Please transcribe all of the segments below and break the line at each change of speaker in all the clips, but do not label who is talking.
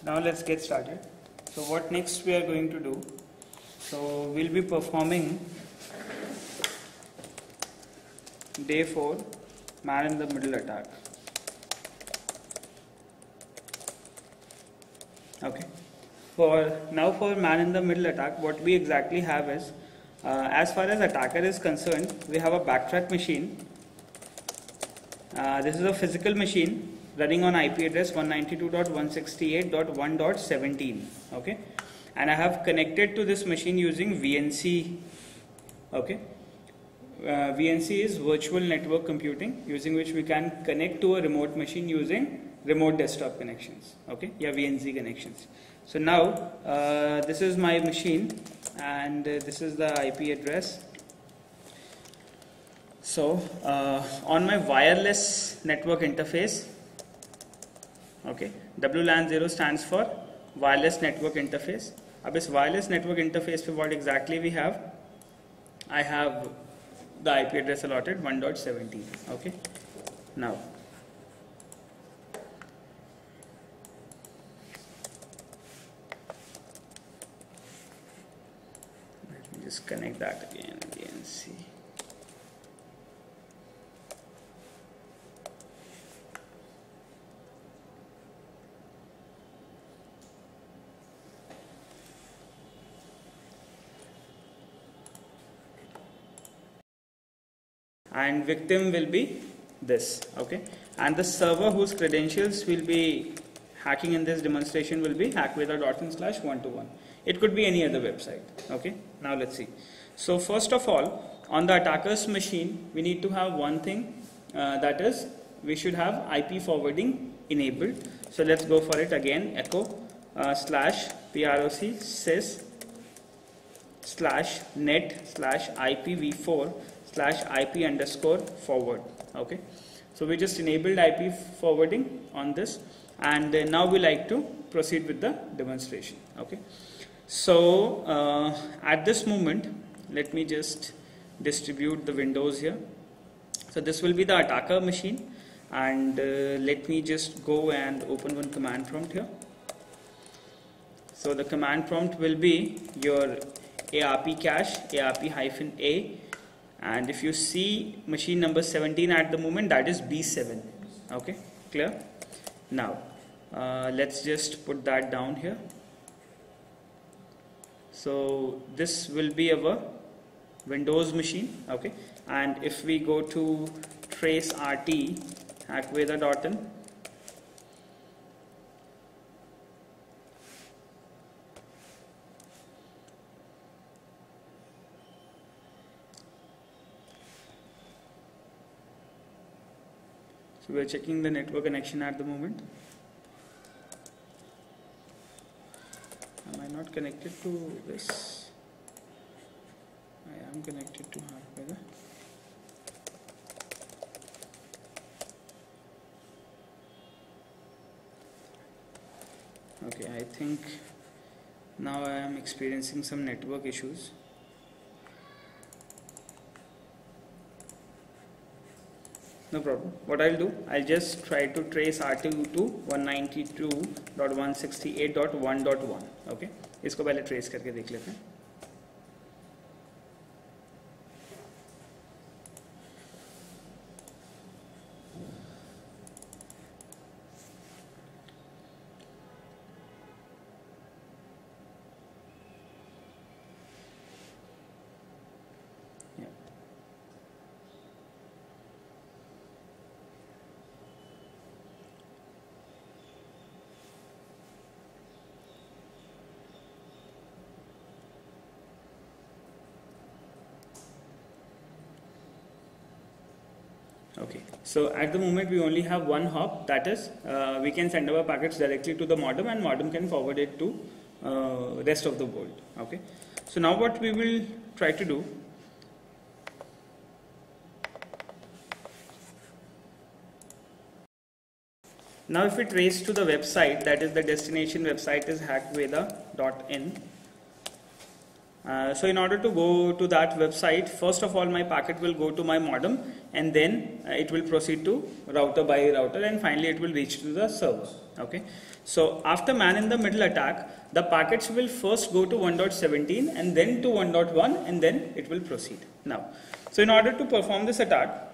Now let's get started. So what next we are going to do? So we'll be performing day 4 man in the middle attack. Okay. For man in the middle attack, what we exactly have is, as far as attacker is concerned, we have a backtrack machine. This is a physical machine running on IP address 192.168.1.17. Okay, and I have connected to this machine using VNC. Okay, VNC is virtual network computing, using which we can connect to a remote machine using remote desktop connections. Okay, yeah, VNC connections. So now this is my machine, and this is the IP address. So on my wireless network interface, okay, WLAN 0 stands for wireless network interface. अब इस wireless network interface पे what exactly we have? I have the IP address allotted 1.17. Okay, now let me just connect that again and see. And victim will be this. Okay, and the server whose credentials will be hacking in this demonstration will be hackweather.in/121. It could be any other website. Okay, now let's see. So first of all, on the attacker's machine, we need to have one thing, that is, we should have IP forwarding enabled. So let's go for it again. Echo /proc sys /net/IPv4/IP_forward. Okay, so we just enabled IP forwarding on this, and now we like to proceed with the demonstration. Okay, so at this moment, let me just distribute the windows here. So this will be the attacker machine, and let me just go and open one command prompt here. So the command prompt will be your ARP cache ARP-A, and if you see machine number 17 at the moment, that is B7. Okay, clear? Now let's just put that down here. So this will be our Windows machine. Okay, and if we go to trace RT hackweather.in, so we are checking the network connection at the moment. Am I not connected to this? I am connected to Hackweather. Okay, I think now I am experiencing some network issues. No problem. What I'll do, I'll just try to trace RT to 192.168.1.1. Okay, इसको पहले trace करके देख लेते हैं. Okay, so at the moment we only have one hop, that is, we can send our packets directly to the modem, and modem can forward it to rest of the world. Okay, so now what we will try to do, now if we trace to the website, that is the destination website is hackweather.in. So in order to go to that website, first of all my packet will go to my modem, and then it will proceed to router by router, and finally it will reach to the server. Okay. So after man in the middle attack, the packets will first go to 1.17 and then to 1.1, and then it will proceed. Now, so in order to perform this attack,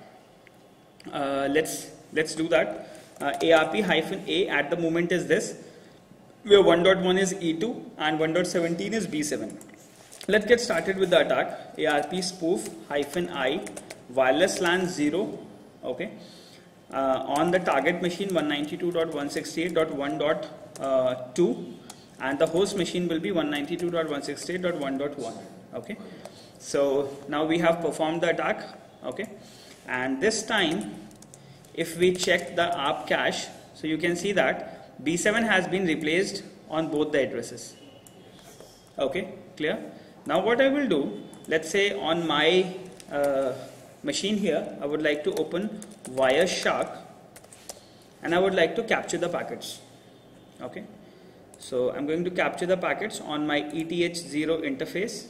let's do that. ARP-A at the moment is this, where 1.1 is E2 and 1.17 is B7. Let's get started with the attack. ARP spoof-I wireless LAN 0, okay, on the target machine 192.168.1.2, and the host machine will be 192.168.1.1. okay. So now we have performed the attack, okay, and this time if we check the ARP cache, so you can see that B7 has been replaced on both the addresses. Okay, clear? Now what I will do, let's say on my machine here, I would like to open Wireshark and I would like to capture the packets. Okay, so I'm going to capture the packets on my ETH0 interface.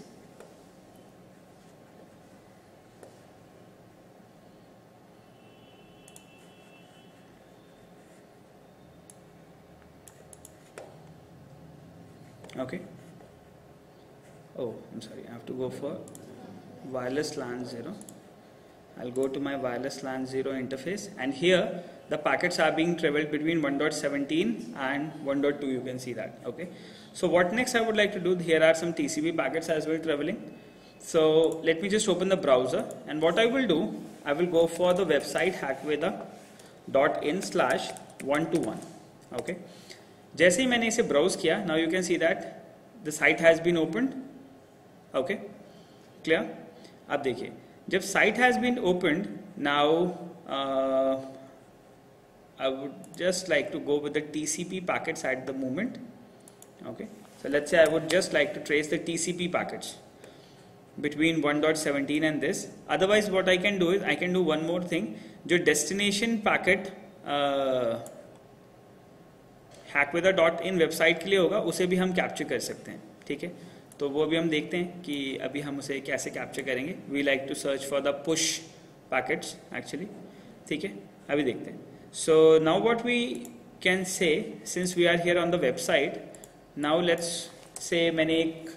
Okay. Oh, I'm sorry, I have to go for wireless LAN 0. I'll go to my wireless LAN 0 interface, and here the packets are being traveled between 1.17 and 1.2, you can see that. Okay. So what next I would like to do, here are some TCP packets as well traveling. So let me just open the browser, and what I will do, I will go for the website hackweda.in/121. Okay. जैसे ही मैंने इसे browse किया, now you can see that the site has been opened. Okay, clear? अब देखिए, जब site has been opened, now I would just like to go with the TCP packets at the moment. Okay, so let's say I would just like to trace the TCP packets between 1.17 and this. Otherwise what I can do is I can do one more thing. जो destination packet hackweda.in website के लिए होगा, उसे भी हम capture कर सकते हैं. ठीक है, तो वो भी हम देखते हैं कि अभी हम उसे कैसे कैप्चर करेंगे. We like to search for the push packets actually. ठीक है, अभी देखते हैं. So now what we can say, since we are here on the website, now let's say मैंने एक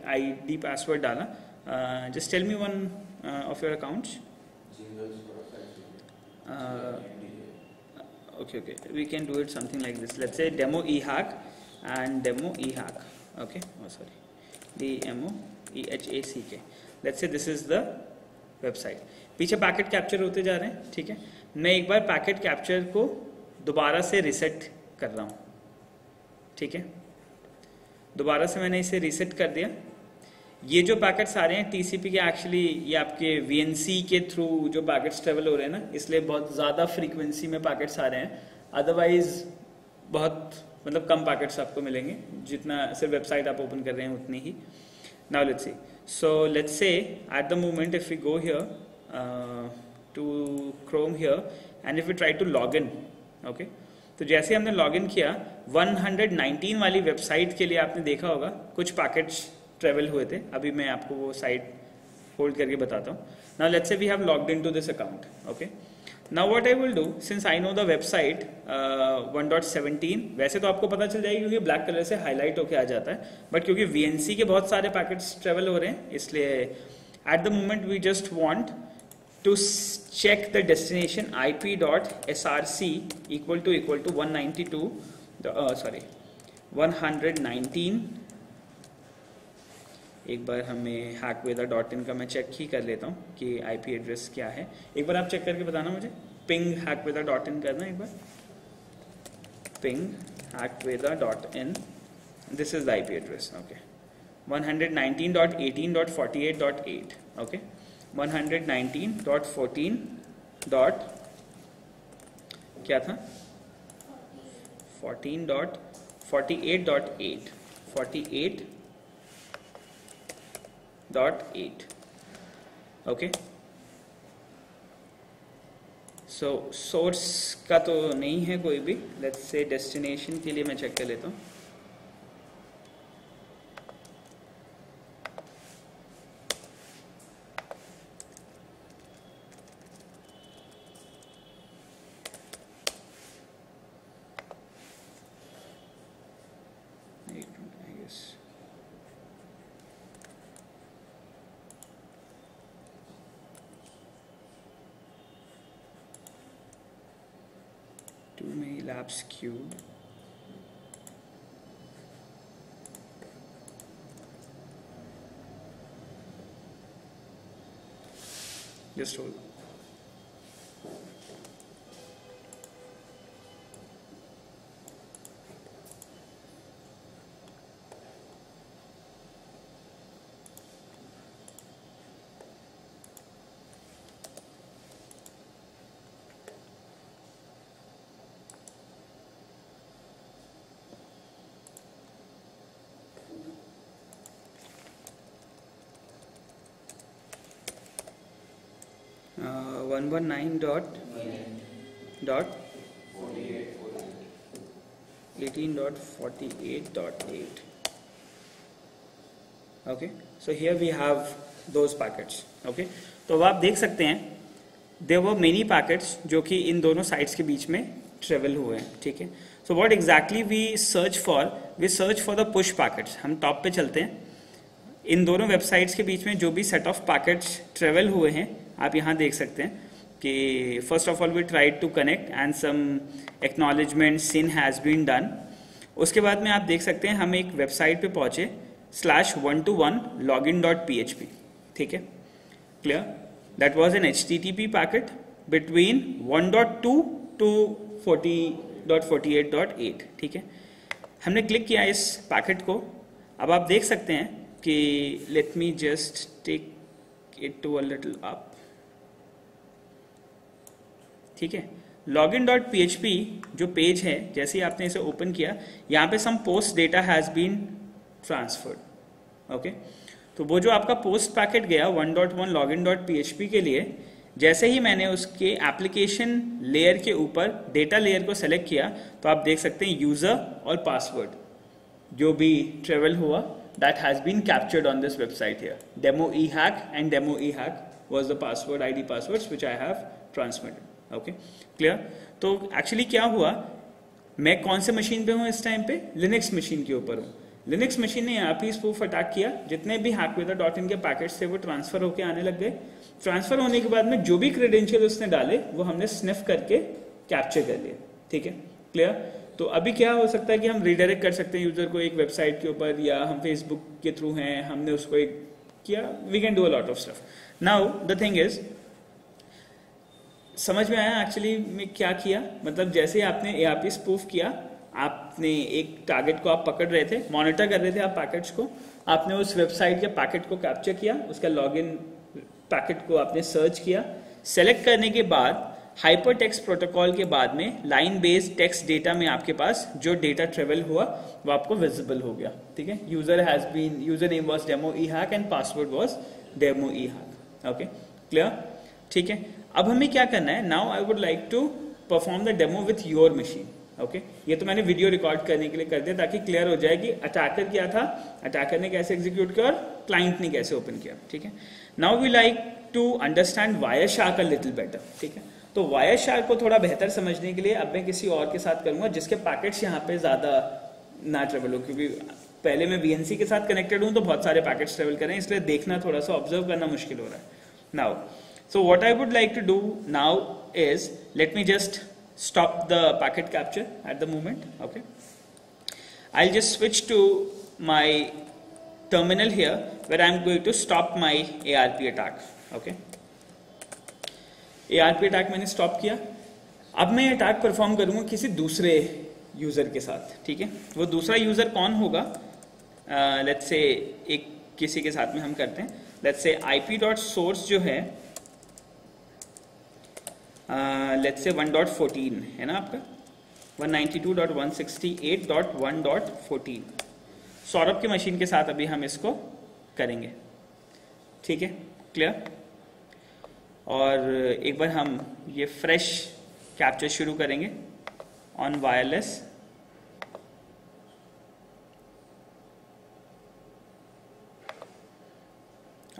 आईडी पासवर्ड डाला. Just tell me one of your accounts. Okay, we can do it something like this. Let's say demo ehack and demo ehack. Okay, oh sorry, demo ehack. Let's say this is the website. पीछे packet capture होते जा रहे हैं. ठीक है, मैं एक बार packet capture को दोबारा से रीसेट कर रहा हूँ. ठीक है, दोबारा से मैंने इसे रीसेट कर दिया. ये जो पैकेट्स आ रहे हैं टीसीपी के, एक्चुअली ये आपके वीएनसी के थ्रू जो पैकेट्स ट्रेवल हो रहे हैं ना, इसलिए बहुत ज़्यादा फ्रीक्वेंसी में पैकेट्स आ रहे हैं. अदरवाइज बहुत मतलब कम पैकेट्स आपको मिलेंगे, जितना सिर्फ वेबसाइट आप ओपन कर रहे हैं उतनी ही. Now let's see. So let's say at the moment if we go here to Chrome here and if we try to log in. Okay, तो जैसे हमने लॉग इन किया, 119 वाली वेबसाइट के लिए आपने देखा होगा कुछ पैकेट्स ट्रेवल हुए थे. अभी मैं आपको वो साइट होल्ड करके बताता हूँ. Now let's say we have logged into this account. Okay, now what I will do, since I know the website 1.17, वैसे तो आपको पता चल जाएगी क्योंकि ब्लैक कलर से हाईलाइट होके आ जाता है, बट क्योंकि वीएनसी के बहुत सारे पैकेट्स ट्रेवल हो रहे हैं, इसलिए at the moment we just want to check the destination IP.src equal to 119. एक बार हमें hackweda.in का मैं चेक ही कर लेता हूँ कि आईपी एड्रेस क्या है. एक बार आप चेक करके बताना मुझे. पिंग hackweda.in करना एक बार. Ping hackweda.in. This is the IP address. Okay, 119.18.48.8. Okay, 119.14. क्या था, 14.48.8. 48.8. ओके, सो सोर्स का तो नहीं है कोई भी. लेट्स से डेस्टिनेशन के लिए मैं चेक कर लेता हूँ. too many labs queued. Just hold. Uh, 119.18.48.8. Okay, so here we have those packets. Okay, तो अब आप देख सकते हैं there were many packets जो कि इन दोनों साइट्स के बीच में ट्रेवल हुए हैं. ठीक है, so what exactly we search for? We search for the push packets. हम टॉप पे चलते हैं. इन दोनों वेबसाइट्स के बीच में जो भी सेट ऑफ पैकेट्स ट्रेवल हुए हैं आप यहाँ देख सकते हैं कि first of all we tried to connect and some acknowledgement SYN has been done. उसके बाद में आप देख सकते हैं हम एक वेबसाइट पे पहुंचे /121 login.php. ठीक है, clear. That was an HTTP packet between 1.2 to 40.48.8. ठीक है, हमने क्लिक किया इस पैकेट को. अब आप देख सकते हैं कि let me just take it to a little up. ठीक है, login.php जो पेज है, जैसे ही आपने इसे ओपन किया यहाँ पे some post data has been transferred. Okay, तो वो जो आपका पोस्ट पैकेट गया 1.1 login.php के लिए, जैसे ही मैंने उसके एप्लीकेशन लेयर के ऊपर डेटा लेयर को सेलेक्ट किया तो आप देख सकते हैं यूजर और पासवर्ड जो भी ट्रेवल हुआ that has been captured on this website here. Demo eHack and Demo eHack was the password ID passwords which I have transmitted. Okay, clear. तो एक्चुअली क्या हुआ, मैं कौन से मशीन पे हूँ इस टाइम पे? लिनक्स मशीन के ऊपर हूँ. लिनक्स मशीन ने यहाँ पे स्पूफ अटैक किया. जितने भी hackweather.in के पैकेट्स थे वो ट्रांसफर होके आने लग गए. ट्रांसफर होने के बाद में जो भी क्रेडेंशियल उसने डाले वो हमने स्निफ करके कैप्चर कर लिया. ठीक है, क्लियर. तो अभी क्या हो सकता है कि हम रिडायरेक्ट कर सकते हैं यूजर को एक वेबसाइट के ऊपर, या हम फेसबुक के थ्रू हैं हमने उसको एक किया. We can do a lot of stuff. Now the thing is, समझ में आया एक्चुअली में क्या किया? मतलब जैसे आपने ARP स्पूफ किया, आपने एक टारगेट को आप पकड़ रहे थे, मॉनिटर कर रहे थे आप पैकेट्स को, आपने उस वेबसाइट के पैकेट को कैप्चर किया, उसका लॉगिन पैकेट को आपने सर्च किया. सेलेक्ट करने के बाद हाइपर टेक्स्ट प्रोटोकॉल के बाद में लाइन बेस्ड टेक्स्ट डेटा में आपके पास जो डेटा ट्रेवल हुआ वो आपको विजिबल हो गया. ठीक है, user name was demo eHack and password was demo eHack. Okay, clear. ठीक है, अब हमें क्या करना है? Now I would like to perform the demo with your machine. Okay, ये तो मैंने वीडियो रिकॉर्ड करने के लिए कर दिया ताकि क्लियर हो जाए कि अटैकर क्या था, अटैकर ने कैसे एग्जीक्यूट किया और क्लाइंट ने कैसे ओपन किया. ठीक है, now we like to understand Wireshark a little better. ठीक है, तो वायरशार्क को थोड़ा बेहतर समझने के लिए अब मैं किसी और के साथ करूंगा जिसके पैकेट्स यहाँ पे ज्यादा ना ट्रेवल हो, क्योंकि पहले मैं VNC के साथ कनेक्टेड हूं तो बहुत सारे पैकेट्स ट्रेवल कर रहे हैं, इसलिए देखना थोड़ा सा ऑब्जर्व करना मुश्किल हो रहा है. Now so what I would like to do now is, let me just stop the packet capture at the moment. Okay, I'll just switch to my terminal here where I'm going to stop my ARP attack. Okay, ARP attack मैंने stop किया. अब मैं attack perform करूंगा किसी दूसरे user के साथ. ठीक है, वो दूसरा यूजर कौन होगा? लेट्स से एक किसी के साथ में हम करते हैं. लेट्स से IP.source जो है लेट्स से 1.14 है ना आपका, 192.168.1.14. सौरभ की मशीन के साथ अभी हम इसको करेंगे. ठीक है, क्लियर. और एक बार हम ये फ्रेश कैप्चर शुरू करेंगे ऑन वायरलेस.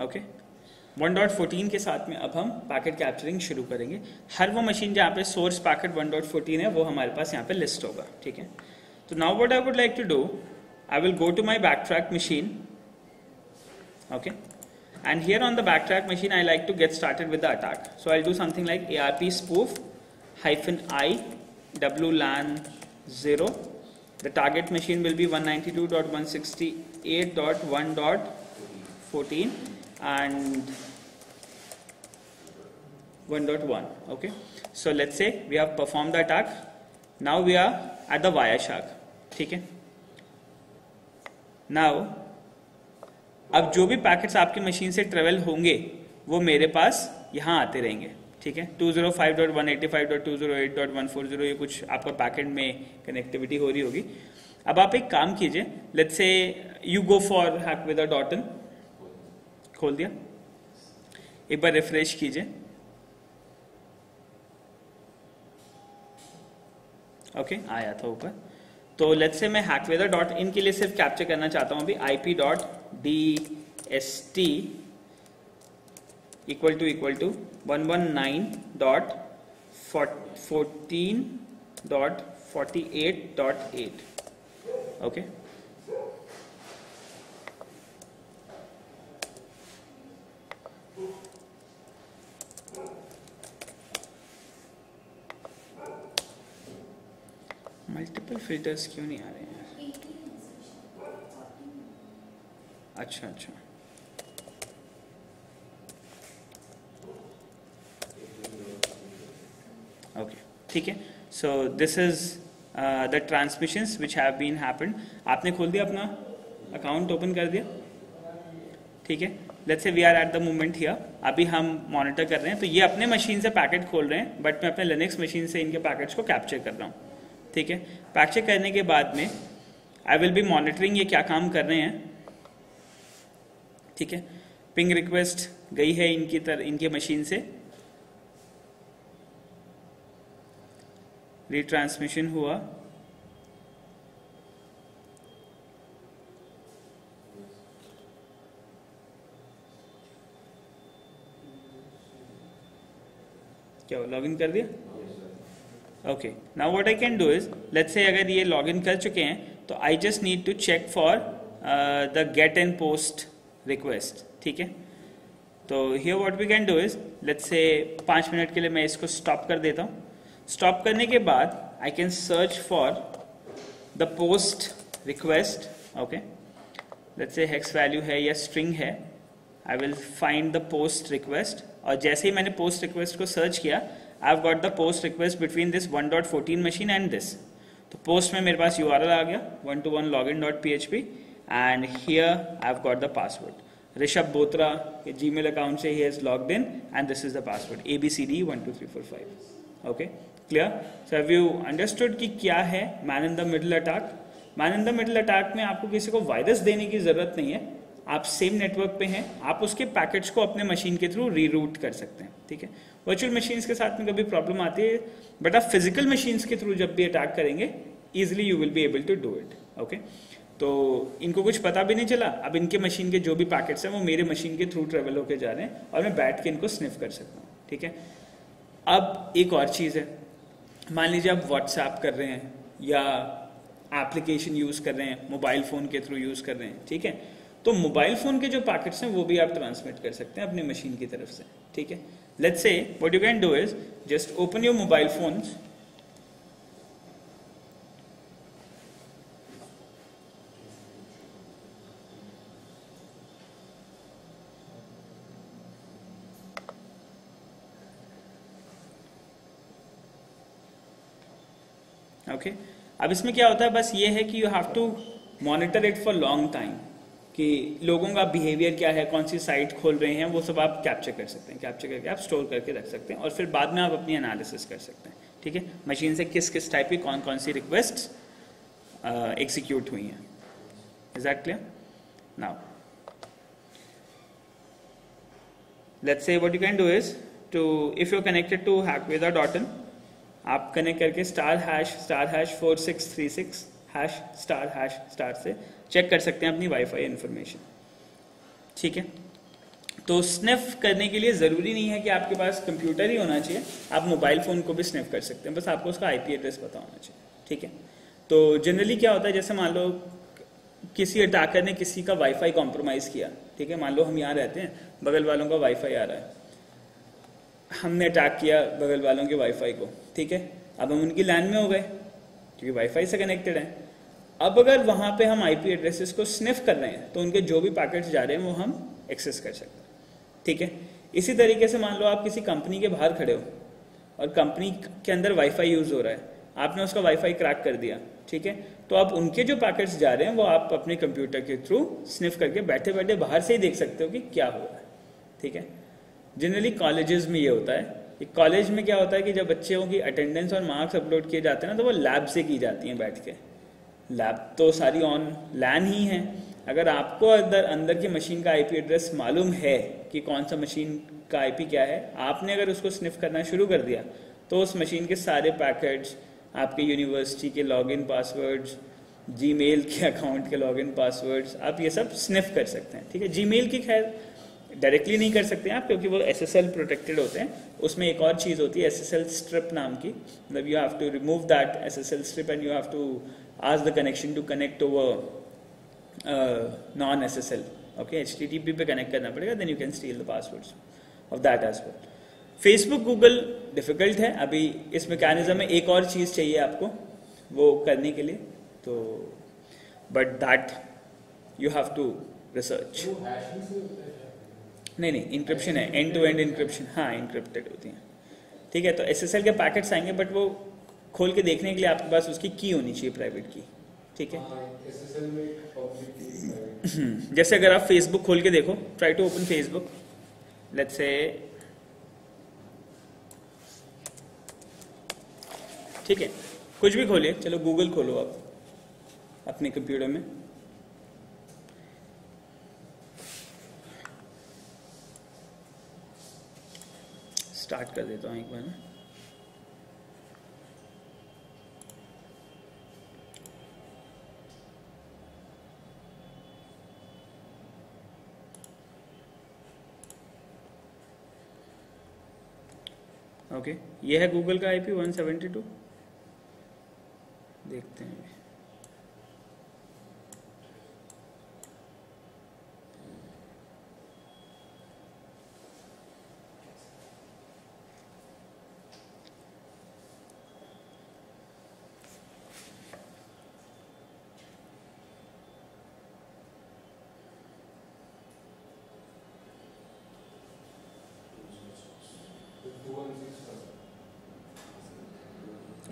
ओके, 1.14 के साथ में अब हम पैकेट कैप्चरिंग शुरू करेंगे. हर वो मशीन जहाँ पे सोर्स पैकेट 1.14 है वो हमारे पास यहाँ पे लिस्ट होगा. ठीक है, तो now what I would like to do, I will go to my BackTrack machine. Okay, and here on the backtrack machine I like to get started with the attack. So I'll do something like ARP spoof -i WLAN 0. The target machine will be 192.168.1.14 and 1.1. Okay, so let's say we have performed the attack. Now we are at the Wireshark. ठीक है, now अब जो भी packets आपकी machine से travel होंगे वो मेरे पास यहाँ आते रहेंगे. ठीक है, 205.185.208.140 ये कुछ आपका पैकेट में कनेक्टिविटी हो रही होगी. अब आप एक काम कीजिए, let's say you go for hackweather.in. खोल दिया, एक बार रिफ्रेश कीजिए. ओके, आया था ऊपर. तो लेट्स से मैं hackweather.in के लिए सिर्फ कैप्चर करना चाहता हूं अभी IP.dst equal to 119.14.48.8. Okay, multiple filters क्यों नहीं आ रहे हैं? अच्छा अच्छा, ओके, ठीक है. So this is the transmissions which have been happened. आपने खोल दिया, अपना अकाउंट ओपन कर दिया. ठीक है, let's say we are at the moment here. अभी हम मॉनिटर कर रहे हैं, तो ये अपने मशीन से पैकेट खोल रहे हैं, बट मैं अपने लिनक्स मशीन से इनके पैकेट्स को कैप्चर कर रहा हूँ. ठीक है, कैप्चर करने के बाद में आई विल बी मॉनिटरिंग ये क्या काम कर रहे हैं. ठीक है, पिंग रिक्वेस्ट गई है इनकी मशीन से, रिट्रांसमिशन हुआ, क्या लॉग इन कर दिया. Okay, now what I can do is, let's say अगर ये लॉग इन कर चुके हैं तो I just need to check for the get and post request. ठीक है, तो here what we can do is, let's say 5 minute के लिए मैं इसको स्टॉप कर देता हूँ. स्टॉप करने के बाद I can search for the post request. Okay, let's say hex value है या स्ट्रिंग है, I will find the post request. और जैसे ही मैंने पोस्ट रिक्वेस्ट को सर्च किया, I have got the post request between this 1.14 machine and this. तो पोस्ट में मेरे पास URL आ गया 1to1login.php and here I have got the password. Rishabh Botra के जीमेल अकाउंट से he has logged in and this is the password ABCD12345. Okay, clear. So have you understood कि क्या है man in the middle attack. Man in the middle attack में आपको किसी को virus देने की जरूरत नहीं है. आप सेम नेटवर्क पे हैं, आप उसके पैकेट्स को अपने मशीन के थ्रू रीरूट कर सकते हैं. ठीक है, वर्चुअल मशीन्स के साथ में कभी प्रॉब्लम आती है, बट आप फिजिकल मशीन्स के थ्रू जब भी अटैक करेंगे easily you will be able to do it. Okay, तो इनको कुछ पता भी नहीं चला. अब इनके मशीन के जो भी पैकेट्स हैं वो मेरे मशीन के थ्रू ट्रेवल होकर जा रहे हैं और मैं बैठ के इनको स्निफ कर सकता हूँ. ठीक है, अब एक और चीज़ है, मान लीजिए आप व्हाट्सएप कर रहे हैं या एप्लीकेशन यूज़ कर रहे हैं, मोबाइल फ़ोन के थ्रू यूज़ कर रहे हैं. ठीक है, तो मोबाइल फ़ोन के जो पैकेट्स हैं वो भी आप ट्रांसमिट कर सकते हैं अपनी मशीन की तरफ से. ठीक है, let's say what you can do is just open your mobile phones. Okay, अब इसमें क्या होता है, बस ये है कि you have to monitor it for long time, कि लोगों का बिहेवियर क्या है, कौन सी साइट खोल रहे हैं, वो सब आप कैप्चर कर सकते हैं. कैप्चर करके आप स्टोर करके रख सकते हैं और फिर बाद में आप अपनी एनालिसिस कर सकते हैं. ठीक है, मशीन से किस किस टाइप की कौन कौन सी रिक्वेस्ट एग्जीक्यूट हुई हैं. Is that clear? Now let's say what you can do is to, if you connected to hackweather.in, आप कनेक्ट करके *#4636 #* से चेक कर सकते हैं अपनी वाईफाई इंफॉर्मेशन. ठीक है, तो स्निफ करने के लिए जरूरी नहीं है कि आपके पास कंप्यूटर ही होना चाहिए, आप मोबाइल फोन को भी स्निफ कर सकते हैं, बस आपको उसका IP एड्रेस पता होना चाहिए. ठीक है, तो जनरली क्या होता है, जैसे मान लो किसी अटैकर ने किसी का वाईफाई कॉम्प्रोमाइज किया. ठीक है, मान लो हम यहाँ रहते हैं, बगल वालों का वाईफाई आ रहा है, हमने अटैक किया बगल वालों के वाईफाई को. ठीक है, अब हम उनकी लैन में हो गए क्योंकि वाईफाई से कनेक्टेड है। अब अगर वहां पे हम आईपी एड्रेसेस को स्निफ कर रहे हैं तो उनके जो भी पैकेट्स जा रहे हैं वो हम एक्सेस कर सकते हैं। ठीक है, इसी तरीके से मान लो आप किसी कंपनी के बाहर खड़े हो और कंपनी के अंदर वाईफाई यूज हो रहा है, आपने उसका वाईफाई क्रैक कर दिया, ठीक है, तो आप उनके जो पैकेट्स जा रहे हैं वो आप अपने कंप्यूटर के थ्रू स्निफ करके बैठे बैठे बाहर से ही देख सकते हो कि क्या हो रहा है। ठीक है, जनरली कॉलेजेस में ये होता है कि कॉलेज में क्या होता है कि जब बच्चों की अटेंडेंस और मार्क्स अपलोड किए जाते हैं ना तो वो लैब से की जाती हैं बैठ के। लैब तो सारी ऑन लैन ही है। अगर आपको अंदर की मशीन का आईपी एड्रेस मालूम है कि कौन सा मशीन का आईपी क्या है, आपने अगर उसको स्निफ करना शुरू कर दिया तो उस मशीन के सारे पैकेट्स, आपके यूनिवर्सिटी के लॉगिन पासवर्ड्स, जीमेल के अकाउंट के लॉगिन पासवर्ड्स, आप ये सब स्निफ कर सकते हैं। ठीक है, जीमेल की खैर डायरेक्टली नहीं कर सकते आप क्योंकि वो एसएसएल प्रोटेक्टेड होते हैं। उसमें एक और चीज़ होती है एसएसएल स्ट्रिप नाम की, मतलब you have to remove that SSL strip and you have to ask the connection to connect over non SSL. Okay, HTTP पे कनेक्ट करना पड़ेगा, then you can steal the passwords of that as well. Facebook, Google difficult है अभी। इस mechanism में एक और चीज़ चाहिए आपको वो करने के लिए, तो but that you have to research. नहीं, इंक्रिप्शन है, एंड टू एंड इंक्रिप्शन, हाँ इंक्रिप्टेड होती हैं। ठीक है, तो SSL के पैकेट्स आएंगे बट वो खोल के देखने के लिए आपके पास उसकी की होनी चाहिए, प्राइवेट की। ठीक है, जैसे अगर आप फेसबुक खोल के देखो, try to open Facebook, let's say, ठीक है, कुछ भी खोलिए, चलो गूगल खोलो आप अपने कंप्यूटर में। स्टार्ट कर देता हूं एक बार में। ओके, ये है गूगल का आईपी 172। देखते हैं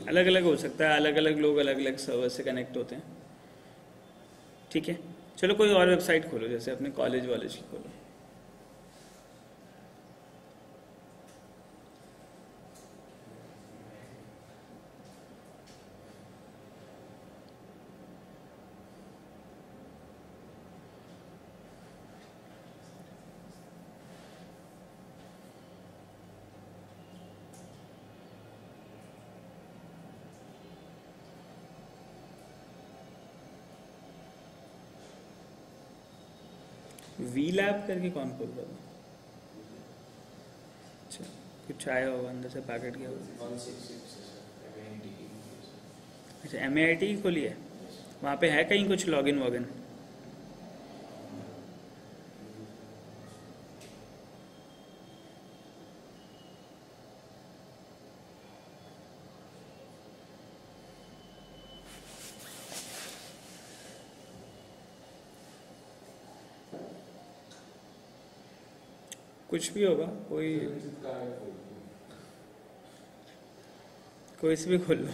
अलग अलग हो सकता है, अलग अलग लोग अलग अलग सर्वर से कनेक्ट होते हैं। ठीक है, चलो कोई और वेबसाइट खोलो, जैसे अपने कॉलेज की खोलो। वी लैब करके कौन खोल रहा था? अच्छा, कुछ आया होगा अंदर से पैकेट गया होगा। अच्छा, MAIT की खोली है, वहाँ पे है कहीं कुछ लॉगिन वॉगिन? कुछ भी होगा, कोई से भी खोल लो।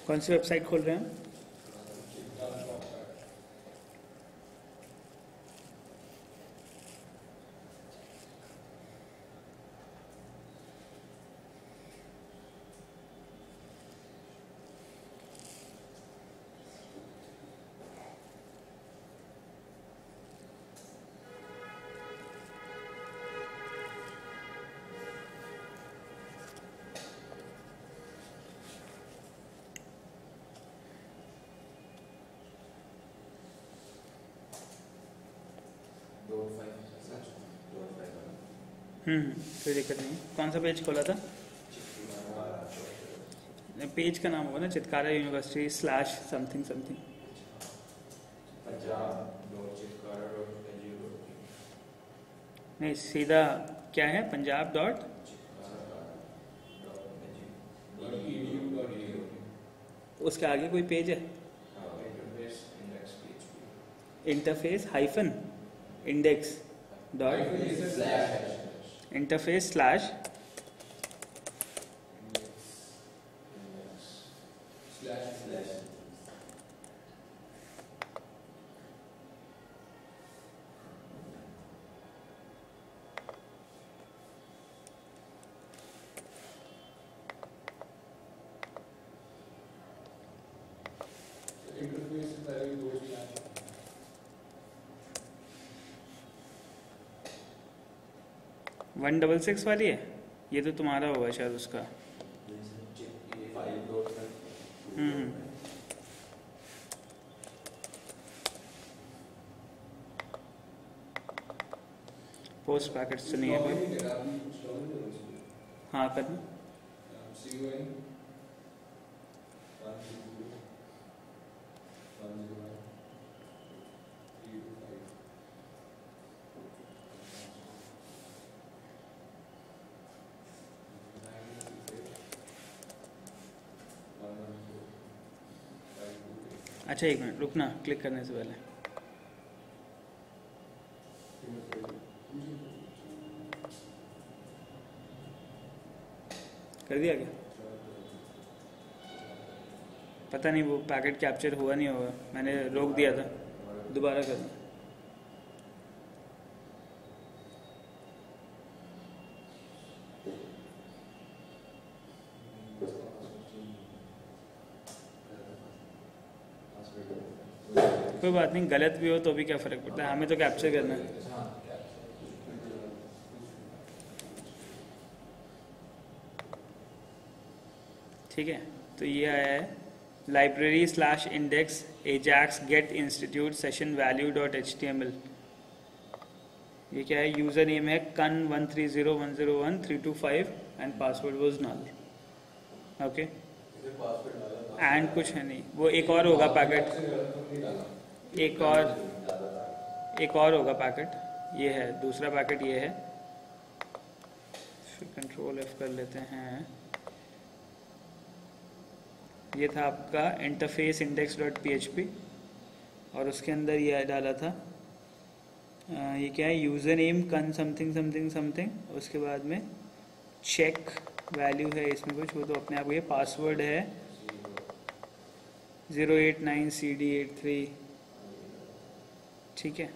कौन सी वेबसाइट खोल रहे हैं? कोई दिक्कत नहीं। कौन सा पेज खोला था? पेज का नाम होगा ना चितकारा यूनिवर्सिटी / समथिंग समथिंग। नहीं, सीधा क्या है, पंजाब डॉट, उसके आगे कोई पेज है? Interface hyphen index dot interface / one 166 वाली है ये, तो तुम्हारा होगा शायद उसका। पोस्ट पैकेट्स तो नहीं है कोई। हाँ करना। अच्छा एक मिनट रुकना, क्लिक करने से पहले। कर दिया क्या? पता नहीं वो पैकेट कैप्चर हुआ नहीं होगा, मैंने रोक दिया था, दोबारा करना। कोई बात नहीं, गलत भी हो तो भी क्या फर्क पड़ता है, हमें तो कैप्चर करना है। ठीक है, तो ये आया है library / index ajax get institute session value .html। ये क्या है? यूजर नेम है kan13010132 and password was null. Okay, and कुछ है नहीं। वो एक और होगा पैकेट, एक और होगा पैकेट, ये है दूसरा पैकेट, ये है। कंट्रोल F कर लेते हैं। ये था आपका इंटरफेस index.php और उसके अंदर ये डाला था, ये क्या है, यूजर नेम कन समथिंग समथिंग समथिंग, उसके बाद में चेक वैल्यू है इसमें कुछ, वो तो अपने आप, ये पासवर्ड है 089CD83, ठीक है,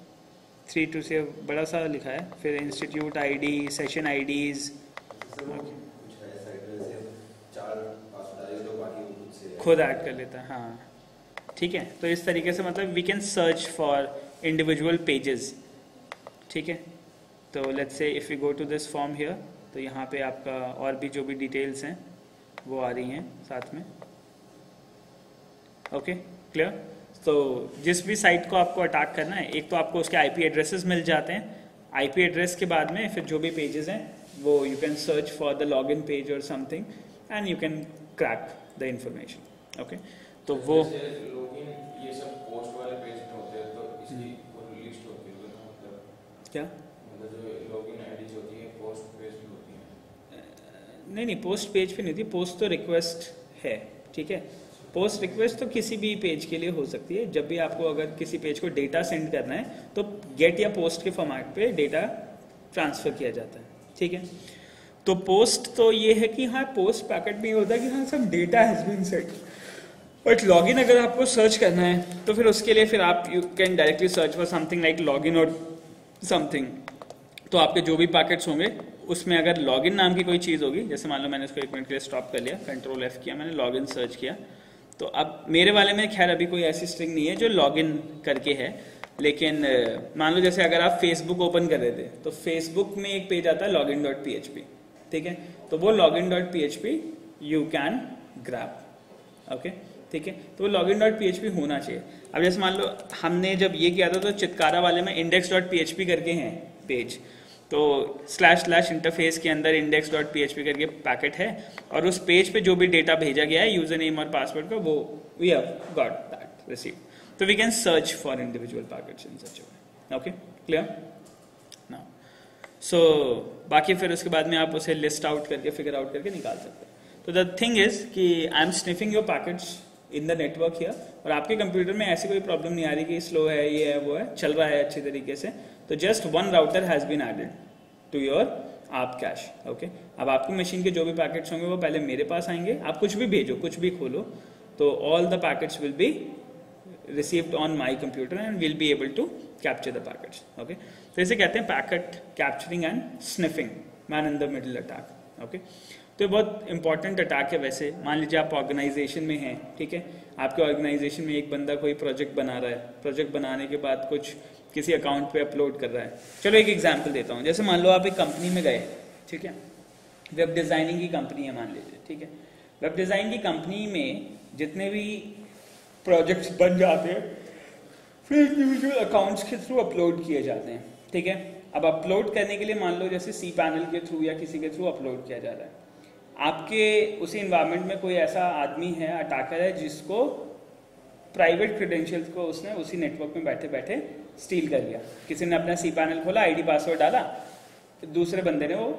32 से बड़ा सा लिखा है। फिर इंस्टीट्यूट आईडी, सेशन आईडीज खुद ऐड कर लेता है। हाँ ठीक है, तो इस तरीके से मतलब we can search for individual pages. ठीक है, तो let's say if you go to this form here, तो यहाँ पे आपका और भी जो भी डिटेल्स हैं वो आ रही हैं साथ में। Okay clear. तो जिस भी साइट को आपको अटैक करना है, एक तो आपको उसके आईपी एड्रेसेस मिल जाते हैं, आईपी एड्रेस के बाद में फिर जो भी पेजेस हैं वो you can search for the login page और something and you can crack the information. Okay, तो वो
ये सब पोस्ट वाले पेज होते हैं, तो इसकी लिस्ट होती है मतलब
क्या,
मतलब जो लॉगिन आईडीज होती है पोस्ट पेज पे होती है?
नहीं, पोस्ट पेज पे नहीं होती, पोस्ट तो रिक्वेस्ट है। ठीक है, पोस्ट रिक्वेस्ट तो किसी भी पेज के लिए हो सकती है। जब भी आपको अगर किसी पेज को डेटा सेंड करना है तो गेट या पोस्ट के फॉर्मेट पे डेटा ट्रांसफर किया जाता है। ठीक है, तो पोस्ट तो ये है कि हाँ, पोस्ट पैकेट में ये होता है कि हाँ सब data has been set, but login अगर आपको सर्च करना है तो फिर उसके लिए फिर आप you can directly search for something like login और समथिंग। तो आपके जो भी पैकेट्स होंगे उसमें अगर लॉगिन नाम की कोई चीज़ होगी, जैसे मान लो मैंने इसको 1 मिनट के लिए स्टॉप कर लिया, कंट्रोल F किया, मैंने लॉगिन सर्च किया, तो अब मेरे वाले में खैर अभी कोई ऐसी स्ट्रिंग नहीं है जो लॉगिन करके है, लेकिन मान लो जैसे अगर आप फेसबुक ओपन कर रहे थे तो फेसबुक में एक पेज आता है login.php। ठीक है, तो वो login.php you can grab. Okay, ठीक है, तो वो login.php होना चाहिए। अब जैसे मान लो हमने जब ये किया था तो चितकारा वाले में index.php करके हैं पेज, तो // के अंदर index.php करके पैकेट है और उस पेज पे जो भी डेटा भेजा गया है यूजर नेम और पासवर्ड का वो we have got that receive, तो we can search for individual packets in such a way. Okay, clear now? So बाकी फिर उसके बाद में आप उसे लिस्ट आउट करके फिगर आउट करके निकाल सकते हैं। तो द थिंग इज कि I am sniffing your packets in the network here, और आपके कंप्यूटर में ऐसी कोई प्रॉब्लम नहीं आ रही कि स्लो है, ये है, वो है, चल रहा है अच्छे तरीके से। तो just one router has been added to your आप कैश। ओके, अब आपकी मशीन के जो भी पैकेट्स होंगे वो पहले मेरे पास आएंगे, आप कुछ भी भेजो, कुछ भी खोलो, तो all the packets will be received on my computer and we'll be able to capture the packets. Okay, तो इसे कहते हैं packet capturing and sniffing, man in the middle attack. Okay, तो ये बहुत इंपॉर्टेंट अटैक है। वैसे मान लीजिए आप ऑर्गेनाइजेशन में हैं, ठीक है, आपके ऑर्गेनाइजेशन में एक बंदा कोई प्रोजेक्ट बना रहा है, प्रोजेक्ट बनाने के बाद कुछ किसी अकाउंट पे अपलोड कर रहा है। चलो एक एग्जांपल देता हूँ, जैसे मान लो आप एक कंपनी में गए, ठीक है, वेब डिजाइनिंग की कंपनी है मान लीजिए, ठीक है, वेब डिजाइन की कंपनी में जितने भी प्रोजेक्ट्स बन जाते हैं फिर इंडिविजुअल अकाउंट्स के थ्रू अपलोड किए जाते हैं, ठीक है। अब अपलोड करने के लिए मान लो जैसे सी पैनल के थ्रू या किसी के थ्रू अपलोड किया जा रहा है, आपके उसी इन्वायरमेंट में कोई ऐसा आदमी है, अटैकर है, जिसको प्राइवेट क्रेडेंशियल्स को उसने उसी नेटवर्क में बैठे बैठे स्टील कर लिया। किसी ने अपना सी पैनल खोला, आईडी पासवर्ड डाला, दूसरे बंदे ने वो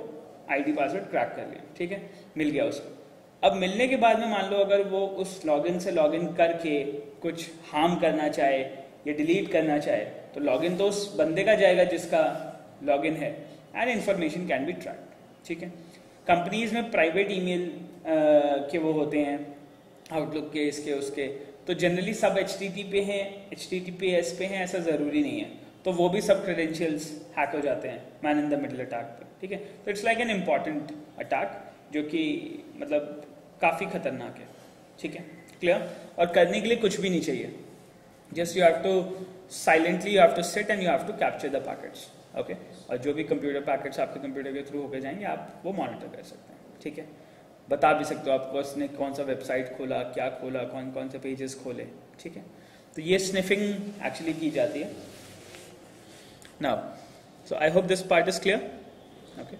आईडी पासवर्ड क्रैक कर लिया, ठीक है, मिल गया उसको। अब मिलने के बाद में मान लो अगर वो उस लॉगिन से लॉगिन करके कुछ हार्म करना चाहे या डिलीट करना चाहे, तो लॉगिन तो उस बंदे का जाएगा जिसका लॉगिन है, and information can be tracked, ठीक है। कंपनीज में प्राइवेट ईमेल के वो होते हैं, आउटलुक के, इसके उसके, तो जनरली सब HTTP पे हैं, HTTPS पे हैं, ऐसा जरूरी नहीं है, तो वो भी सब क्रेडेंशियल्स हैक हो जाते हैं man in the middle attack पे, ठीक है। तो it's like an important attack जो कि मतलब काफी खतरनाक है, ठीक है, क्लियर। और करने के लिए कुछ भी नहीं चाहिए, just you have to silently you have to sit and you have to capture the packets. Okay, और जो भी कंप्यूटर पैकेट्स आपके कंप्यूटर के थ्रू होके जाएंगे आप वो मॉनिटर कर सकते हैं, ठीक है। बता भी सकते हो आपको उसने कौन सा वेबसाइट खोला, क्या खोला, कौन कौन से पेजेस खोले, ठीक है। तो ये स्निफिंग एक्चुअली की जाती है। Now so I hope this part is clear. Okay.